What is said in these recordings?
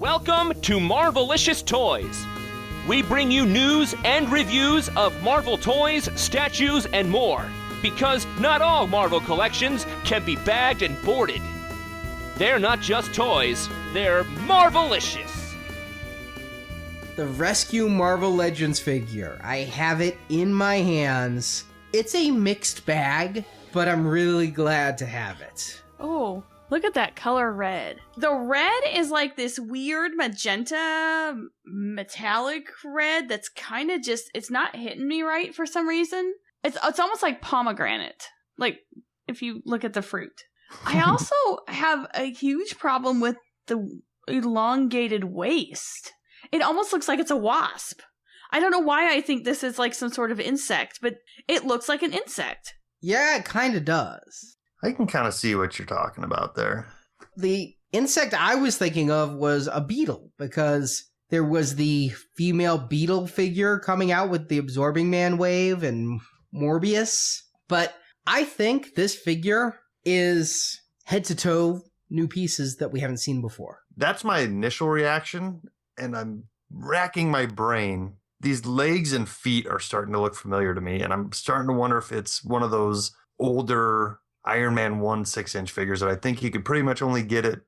Welcome to Marvelicious Toys. We bring you news and reviews of Marvel toys, statues, and more. Because not all Marvel collections can be bagged and boarded. They're not just toys, they're Marvelicious. The Rescue Marvel Legends figure. I have it in my hands. It's a mixed bag, but I'm really glad to have it. Oh, look at that color red. The red is like this weird magenta metallic red that's kind of just, it's not hitting me right for some reason. It's almost like pomegranate, like if you look at the fruit. I also have a huge problem with the elongated waist. It almost looks like it's a wasp. I don't know why I think this is like some sort of insect, but it looks like an insect. Yeah, it kind of does. I can kind of see what you're talking about there. The insect I was thinking of was a beetle, because there was the female beetle figure coming out with the Absorbing Man wave and Morbius. But I think this figure is head to toe new pieces that we haven't seen before. That's my initial reaction, and I'm racking my brain. These legs and feet are starting to look familiar to me, and I'm starting to wonder if it's one of those older Iron Man 1 6-inch figures that I think you could pretty much only get at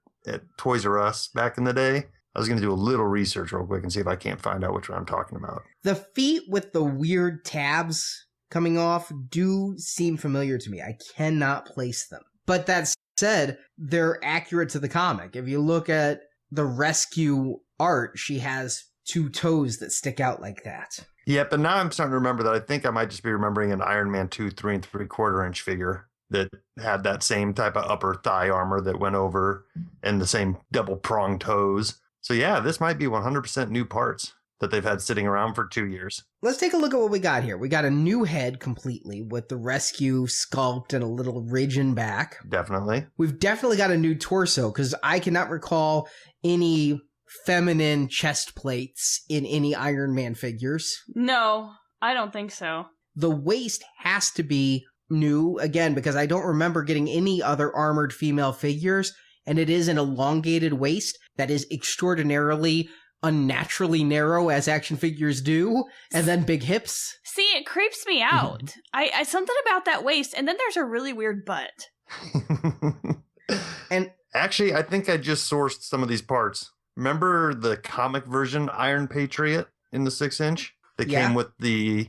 Toys R Us back in the day. I was going to do a little research real quick and see if I can't find out which one I'm talking about. The feet with the weird tabs coming off do seem familiar to me. I cannot place them. But that said, they're accurate to the comic. If you look at the Rescue art, she has two toes that stick out like that. Yeah, but now I'm starting to remember that I think I might just be remembering an Iron Man 2 3 3/4 inch figure that had that same type of upper thigh armor that went over and the same double prong toes. So yeah, this might be 100% new parts that they've had sitting around for 2 years. Let's take a look at what we got here. We got a new head completely with the Rescue sculpt and a little ridge in back. Definitely. We've definitely got a new torso, because I cannot recall any feminine chest plates in any Iron Man figures. No, I don't think so. The waist has to be new, again, because I don't remember getting any other armored female figures, and it is an elongated waist that is extraordinarily unnaturally narrow, as action figures do, and then big hips. See, it creeps me out. I something about that waist, and then there's a really weird butt. And actually, I think I just sourced some of these parts. Remember the comic version Iron Patriot in the 6-inch that came with the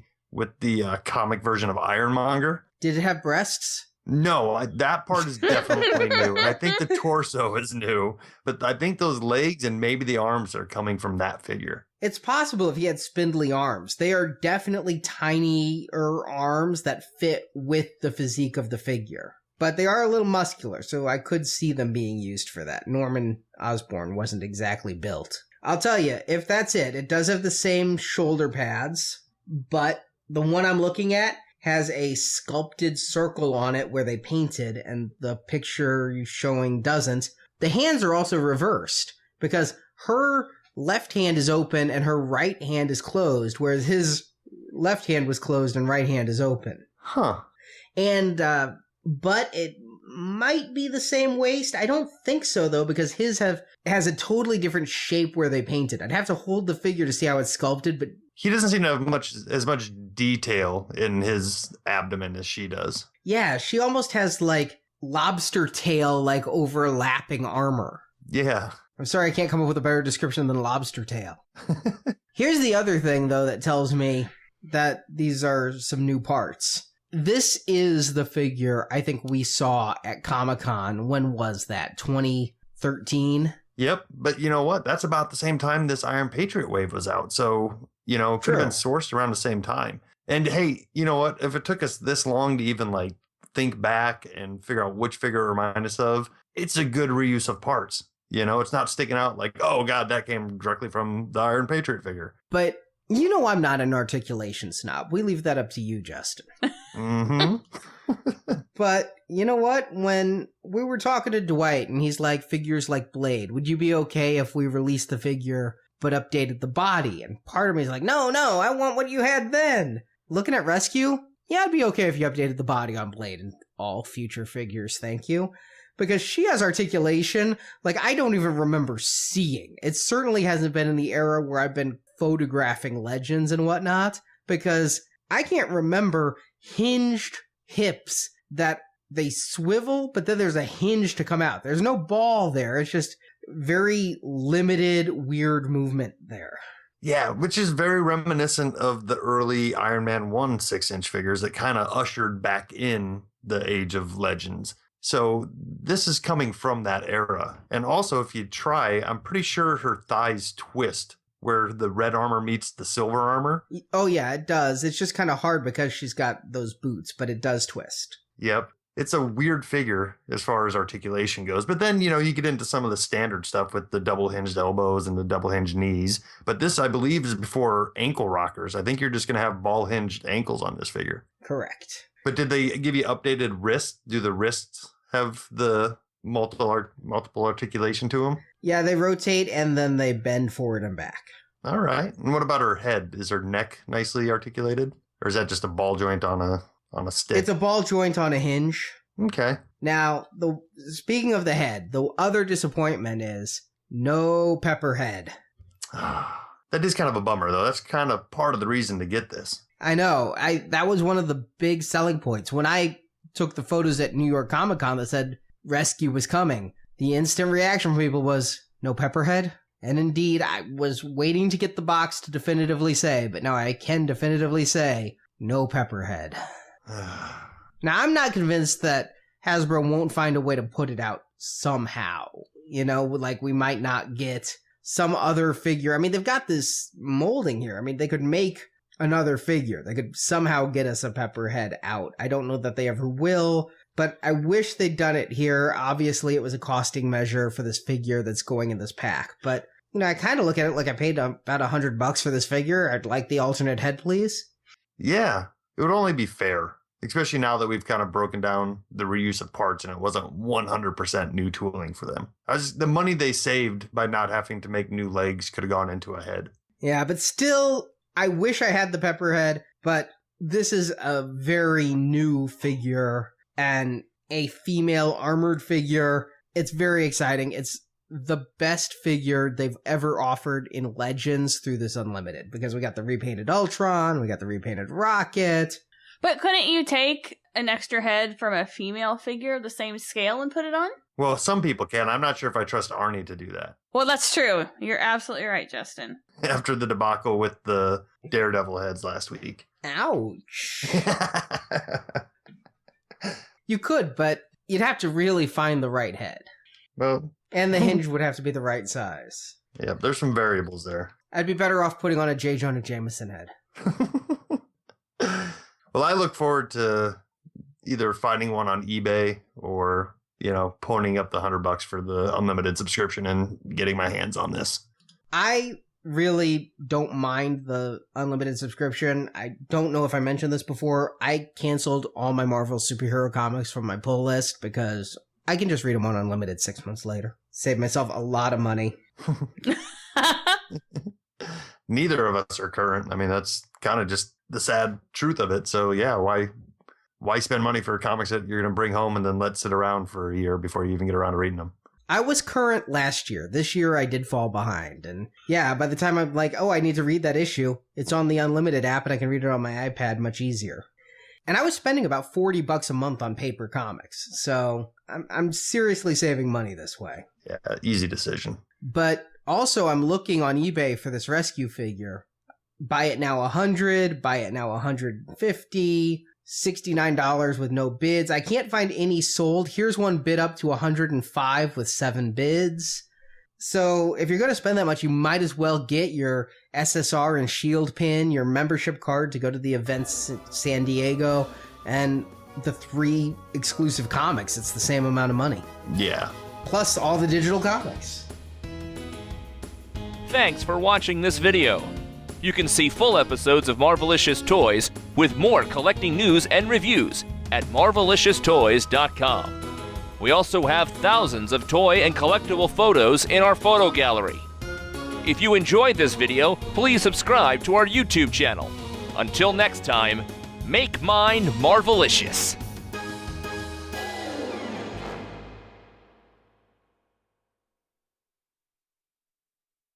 comic version of Ironmonger? Did it have breasts? No, that part is definitely new. And I think the torso is new, but I think those legs and maybe the arms are coming from that figure. It's possible if he had spindly arms. They are definitely tinier arms that fit with the physique of the figure. But they are a little muscular, so I could see them being used for that. Norman Osborn wasn't exactly built. I'll tell you, if that's it, it does have the same shoulder pads, but the one I'm looking at has a sculpted circle on it where they painted, and the picture you're showing doesn't. The hands are also reversed, because her left hand is open and her right hand is closed, whereas his left hand was closed and right hand is open. Huh. And, but it might be the same waist. I don't think so, though, because his has a totally different shape where they painted. I'd have to hold the figure to see how it's sculpted, but he doesn't seem to have as much detail in his abdomen as she does. Yeah, she almost has, like, lobster tail, like, overlapping armor. Yeah. I'm sorry, I can't come up with a better description than lobster tail. Here's the other thing, though, that tells me that these are some new parts. This is the figure I think we saw at Comic-Con. When was that? 2013? Yep, but you know what? That's about the same time this Iron Patriot wave was out. So, you know, it could have been sourced around the same time. And hey, you know what? If it took us this long to even like think back and figure out which figure it reminded us of, it's a good reuse of parts. You know, it's not sticking out like, oh God, that came directly from the Iron Patriot figure. But you know I'm not an articulation snob. We leave that up to you, Justin. Mm-hmm. But you know what? When we were talking to Dwight and he's like, figures like Blade, would you be okay if we released the figure but updated the body? And part of me is like, no, I want what you had then. Looking at Rescue, yeah, I'd be okay if you updated the body on Blade and all future figures, thank you. because she has articulation like I don't even remember seeing. It certainly hasn't been in the era where I've been photographing legends and whatnot, because I can't remember hinged hips that they swivel, but then there's a hinge to come out. There's no ball there. It's just very limited, weird movement there. Yeah, which is very reminiscent of the early Iron Man 1 6-inch figures that kind of ushered back in the age of legends. So this is coming from that era. And also, if you try, I'm pretty sure her thighs twist where the red armor meets the silver armor. Oh, yeah, it does. It's just kind of hard because she's got those boots, but it does twist. Yep. It's a weird figure as far as articulation goes. But then, you get into some of the standard stuff with the double hinged elbows and the double hinged knees. But this, I believe, is before ankle rockers. I think you're just going to have ball hinged ankles on this figure. Correct. But did they give you updated wrists? Do the wrists have the multiple articulation to them? Yeah, they rotate and then they bend forward and back. All right. And what about her head? Is her neck nicely articulated? Or is that just a ball joint on a stick? It's a ball joint on a hinge. Okay. Now, speaking of the head, the other disappointment is no pepper head. That is kind of a bummer, though. That's kind of part of the reason to get this. I know. That was one of the big selling points. When I took the photos at New York Comic Con that said Rescue was coming, the instant reaction from people was, no Pepperhead? And indeed, I was waiting to get the box to definitively say, but now I can definitively say, no Pepperhead. Now, I'm not convinced that Hasbro won't find a way to put it out somehow. Like we might not get some other figure. I mean, they've got this molding here. I mean, they could make another figure. They could somehow get us a Pepperhead out. I don't know that they ever will, but I wish they'd done it here. Obviously, it was a costing measure for this figure that's going in this pack. But, I kind of look at it like I paid about $100 for this figure. I'd like the alternate head, please. Yeah, it would only be fair, especially now that we've kind of broken down the reuse of parts and it wasn't 100% new tooling for them. The money they saved by not having to make new legs could have gone into a head. Yeah, but still, I wish I had the Pepperhead, but this is a very new figure and a female armored figure. It's very exciting. It's the best figure they've ever offered in Legends through this Unlimited, because we got the repainted Ultron, we got the repainted Rocket. But couldn't you take an extra head from a female figure of the same scale and put it on? Well, some people can. I'm not sure if I trust Arnie to do that. Well, that's true. You're absolutely right, Justin. After the debacle with the Daredevil heads last week. Ouch. You could, but you'd have to really find the right head. Well, and the hinge would have to be the right size. Yeah, there's some variables there. I'd be better off putting on a J. Jonah Jameson head. Well, I look forward to either finding one on eBay or, ponying up the $100 for the Unlimited subscription and getting my hands on this. I really don't mind the Unlimited subscription. I don't know if I mentioned this before. I canceled all my Marvel superhero comics from my pull list because I can just read them on Unlimited 6 months later. Save myself a lot of money. Neither of us are current. I mean, that's kind of just the sad truth of it. So yeah, why spend money for comics that you're going to bring home and then let sit around for a year before you even get around to reading them? I was current last year. This year I did fall behind. And yeah, by the time I'm like, I need to read that issue, it's on the Unlimited app and I can read it on my iPad much easier. And I was spending about $40 a month on paper comics. So I'm seriously saving money this way. Yeah, easy decision. But also I'm looking on eBay for this rescue figure. Buy it now $100, buy it now $150, $69 with no bids. I can't find any sold. Here's one bid up to $105 with 7 bids. So if you're going to spend that much, you might as well get your SSR and Shield pin, your membership card to go to the events in San Diego, and the 3 exclusive comics. It's the same amount of money. Yeah. Plus all the digital comics. Thanks for watching this video. You can see full episodes of Marvelicious Toys with more collecting news and reviews at marvelicioustoys.com. We also have thousands of toy and collectible photos in our photo gallery. If you enjoyed this video, please subscribe to our YouTube channel. Until next time, make mine Marvelicious.